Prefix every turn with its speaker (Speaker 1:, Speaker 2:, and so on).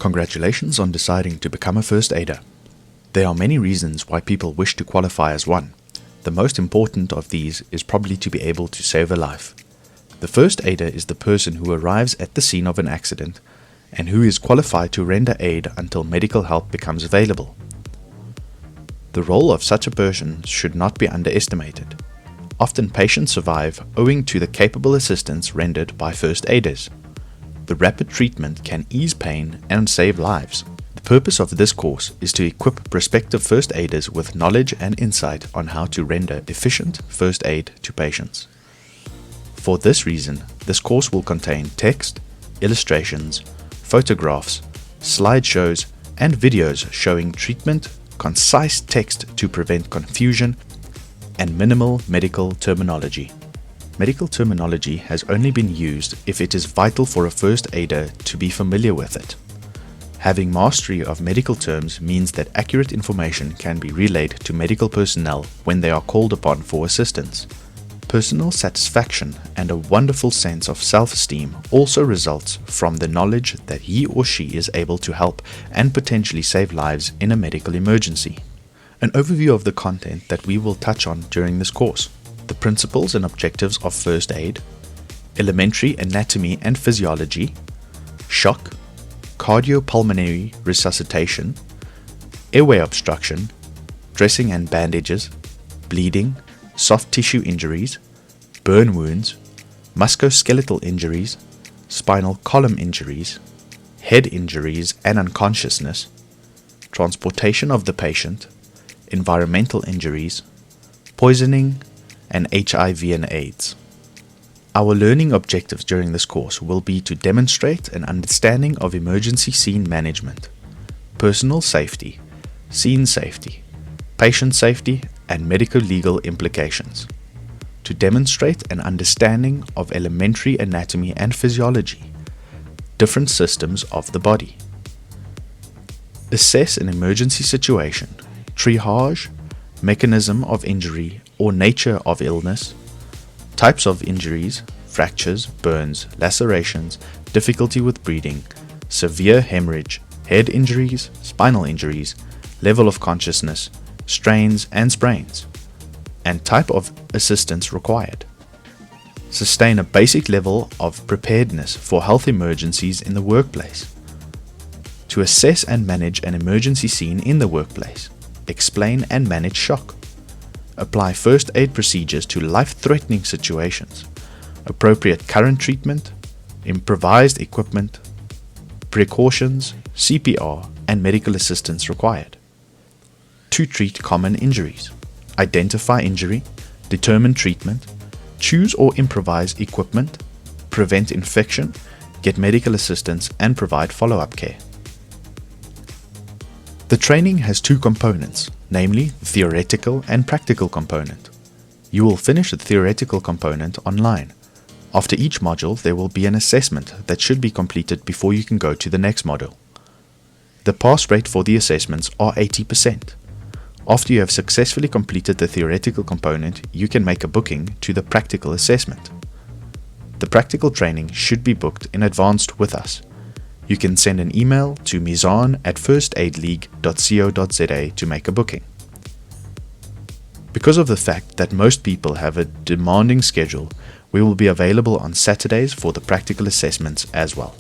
Speaker 1: Congratulations on deciding to become a first aider. There are many reasons why people wish to qualify as one. The most important of these is probably to be able to save a life. The first aider is the person who arrives at the scene of an accident and who is qualified to render aid until medical help becomes available. The role of such a person should not be underestimated. Often patients survive owing to the capable assistance rendered by first aiders. The rapid treatment can ease pain and save lives. The purpose of this course is to equip prospective first aiders with knowledge and insight on how to render efficient first aid to patients. For this reason, this course will contain text, illustrations, photographs, slideshows, and videos showing treatment, concise text to prevent confusion, and minimal medical terminology. Medical terminology has only been used if it is vital for a first aider to be familiar with it. Having mastery of medical terms means that accurate information can be relayed to medical personnel when they are called upon for assistance. Personal satisfaction and a wonderful sense of self-esteem also results from the knowledge that he or she is able to help and potentially save lives in a medical emergency. An overview of the content that we will touch on during this course: the principles and objectives of first aid, elementary anatomy and physiology, shock, cardiopulmonary resuscitation, airway obstruction, dressing and bandages, bleeding, soft tissue injuries, burn wounds, musculoskeletal injuries, spinal column injuries, head injuries and unconsciousness, transportation of the patient, environmental injuries, poisoning, and HIV and AIDS. Our learning objectives during this course will be to demonstrate an understanding of emergency scene management, personal safety, scene safety, patient safety, and medico-legal implications. To demonstrate an understanding of elementary anatomy and physiology, different systems of the body. Assess an emergency situation, triage, mechanism of injury or nature of illness, types of injuries, fractures, burns, lacerations, difficulty with breathing, severe hemorrhage, head injuries, spinal injuries, level of consciousness, strains and sprains, and type of assistance required. Sustain a basic level of preparedness for health emergencies in the workplace. To assess and manage an emergency scene in the workplace. Explain and manage shock. Apply first aid procedures to life-threatening situations. Appropriate current treatment, improvised equipment, precautions, CPR, and medical assistance required. To treat common injuries. Identify injury, determine treatment, choose or improvise equipment, prevent infection, get medical assistance, and provide follow-up care. The training has two components, namely the theoretical and practical component. You will finish the theoretical component online. After each module, there will be an assessment that should be completed before you can go to the next module. The pass rate for the assessments are 80%. After you have successfully completed the theoretical component, you can make a booking to the practical assessment. The practical training should be booked in advance with us. You can send an email to mizan@firstaidleague.co.za to make a booking. Because of the fact that most people have a demanding schedule, we will be available on Saturdays for the practical assessments as well.